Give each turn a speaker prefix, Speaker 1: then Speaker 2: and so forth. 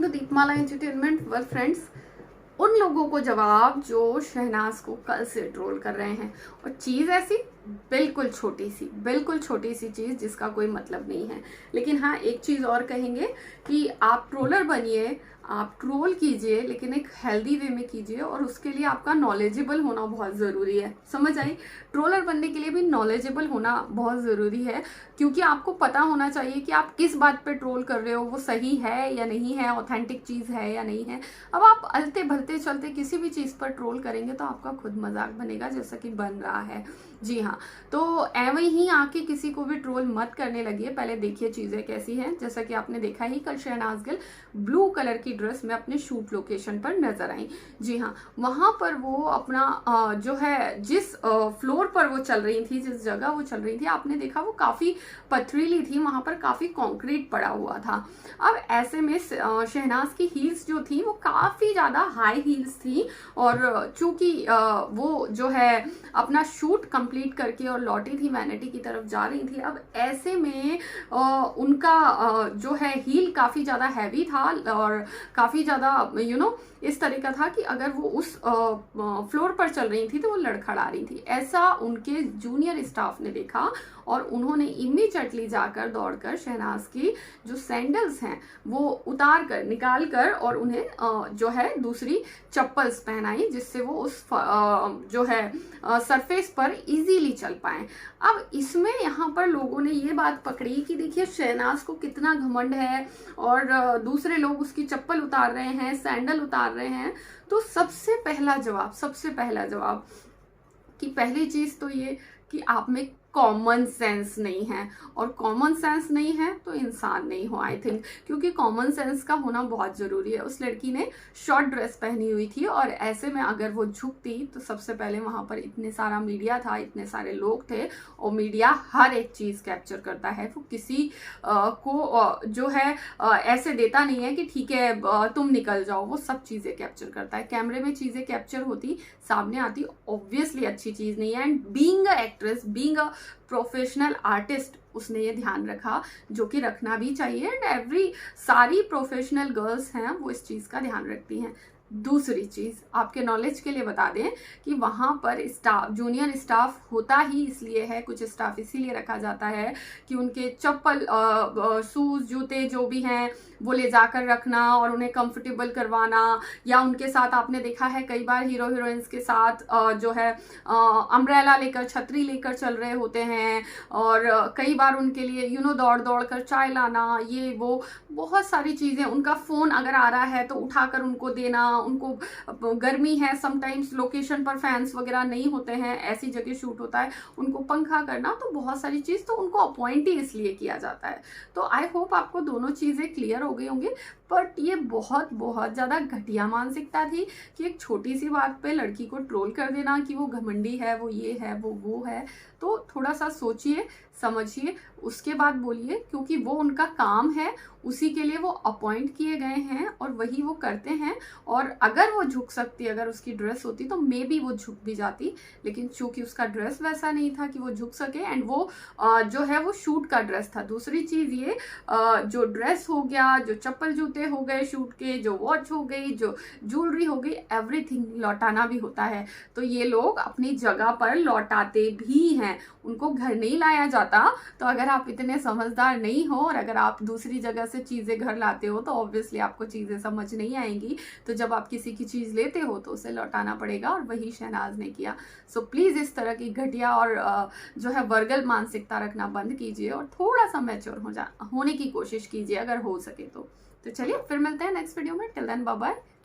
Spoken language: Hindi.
Speaker 1: दीपमाला एंटरटेनमेंट। वेल फ्रेंड्स, उन लोगों को जवाब जो शहनाज को कल से ट्रोल कर रहे हैं, और चीज़ ऐसी बिल्कुल छोटी सी चीज़ जिसका कोई मतलब नहीं है। लेकिन हाँ, एक चीज़ और कहेंगे कि आप ट्रोलर बनिए, आप ट्रोल कीजिए, लेकिन एक हेल्दी वे में कीजिए, और उसके लिए आपका नॉलेजेबल होना बहुत ज़रूरी है। समझ आई? ट्रोलर बनने के लिए भी नॉलेजेबल होना बहुत ज़रूरी है, क्योंकि आपको पता होना चाहिए कि आप किस बात पे ट्रोल कर रहे हो, वो सही है या नहीं है, ऑथेंटिक चीज़ है या नहीं है। अब आप अलते भलते चलते किसी भी चीज़ पर ट्रोल करेंगे तो आपका खुद मजाक बनेगा, जैसा कि बन रहा है। जी हाँ, तो एवं ही आके किसी को भी ट्रोल मत करने लगिए। पहले देखिए चीज़ें कैसी हैं। जैसा कि आपने देखा ही, कल शहनाज गिल ब्लू कलर की ड्रेस में अपने शूट लोकेशन पर नजर आई। जी हाँ, वहाँ पर वो अपना जो है जिस फ्लोर पर वो चल रही थी, जिस जगह वो चल रही थी, आपने देखा वो काफ़ी पथरीली थी, वहाँ पर काफ़ी कंक्रीट पड़ा हुआ था। अब ऐसे में शहनाज की हील्स जो थी वो काफ़ी ज़्यादा हाई हील्स थी, और चूंकि वो जो है अपना शूट कंप्लीट करके और लौटी थी, वैनिटी की तरफ जा रही थी। अब ऐसे में उनका जो है हील काफ़ी ज़्यादा हैवी था, और काफ़ी ज़्यादा इस तरह का था कि अगर वो उस फ्लोर पर चल रही थी तो वो लड़खड़ा रही थी। ऐसा उनके जूनियर स्टाफ ने देखा, और उन्होंने इमीडिएटली जाकर दौड़कर शहनाज की जो सैंडल्स हैं वो उतार कर निकाल कर और उन्हें जो है दूसरी चप्पल्स पहनाई, जिससे वो उस जो है सरफेस पर इजीली चल पाए। अब इसमें यहाँ पर लोगों ने ये बात पकड़ी कि देखिए शहनाज को कितना घमंड है, और दूसरे लोग उसकी चप्पल उतार रहे हैं, सैंडल उतार रहे हैं। तो सबसे पहला जवाब कि पहली चीज तो ये कि आप में कॉमन सेंस नहीं है, और कॉमन सेंस नहीं है तो इंसान नहीं हो, आई थिंक, क्योंकि कॉमन सेंस का होना बहुत ज़रूरी है। उस लड़की ने शॉर्ट ड्रेस पहनी हुई थी, और ऐसे में अगर वो झुकती तो सबसे पहले वहाँ पर इतने सारा मीडिया था, इतने सारे लोग थे, और मीडिया हर एक चीज़ कैप्चर करता है। वो किसी को जो है ऐसे देता नहीं है कि ठीक है तुम निकल जाओ, वो सब चीज़ें कैप्चर करता है। कैमरे में चीज़ें कैप्चर होती, सामने आती, ऑब्वियसली अच्छी चीज़ नहीं है। And being a actress, being a professional artist, उसने ये ध्यान रखा, जो कि रखना भी चाहिए। एंड सारी प्रोफेशनल गर्ल्स हैं वो इस चीज़ का ध्यान रखती हैं। दूसरी चीज़ आपके नॉलेज के लिए बता दें कि वहाँ पर स्टाफ, जूनियर स्टाफ होता ही इसलिए है, कुछ स्टाफ इसीलिए रखा जाता है कि उनके चप्पल, शूज़, जूते जो भी हैं वो ले जाकर रखना और उन्हें कंफर्टेबल करवाना। या उनके साथ आपने देखा है कई बार हीरो हीरोइंस के साथ जो है अम्ब्रेला लेकर, छतरी लेकर चल रहे होते हैं, और कई बार उनके लिए दौड़ दौड़ कर चाय लाना, ये वो बहुत सारी चीज़ें। उनका फ़ोन अगर आ रहा है तो उठाकर उनको देना, उनको गर्मी है, समटाइम्स लोकेशन पर फैंस वगैरह नहीं होते हैं, ऐसी जगह शूट होता है, उनको पंखा करना, तो बहुत सारी चीज़। तो उनको अपॉइंट ही इसलिए किया जाता है। तो आई होप आपको दोनों चीज़ें क्लियर हो गई होंगी। बट ये बहुत ज़्यादा घटिया मानसिकता थी कि एक छोटी सी बात पे लड़की को ट्रोल कर देना कि वो घमंडी है, वो ये है, वो है। तो थोड़ा सा सोचिए, समझिए, उसके बाद बोलिए, क्योंकि वो उनका काम है, उसी के लिए वो अपॉइंट किए गए हैं और वही वो करते हैं। और अगर वो झुक सकती, अगर उसकी ड्रेस होती तो मे बी वो झुक भी जाती, लेकिन चूंकि उसका ड्रेस वैसा नहीं था कि वो झुक सके, एंड वो जो है वो शूट का ड्रेस था। दूसरी चीज़ ये, जो ड्रेस हो गया, जो चप्पल जूते हो गए शूट के, जो वॉच हो गई, जो ज्वेलरी हो गई, एवरीथिंग लौटाना भी होता है। तो ये लोग अपनी जगह पर लौटाते भी हैं, उनको घर नहीं लाया जाता। तो अगर आप इतने समझदार नहीं हो और अगर आप दूसरी जगह से चीज़ें घर लाते हो तो ऑब्वियसली आपको चीज़ें समझ नहीं आएंगी। तो जब आप किसी की चीज़ लेते हो तो उसे लौटाना पड़ेगा, और वही शहनाज ने किया। सो प्लीज़ इस तरह की घटिया और जो है वर्गल मानसिकता रखना बंद कीजिए, और थोड़ा सा मैच्योर होने की कोशिश कीजिए अगर हो सके तो। चलिए फिर मिलते हैं नेक्स्ट वीडियो में। Till then bye bye.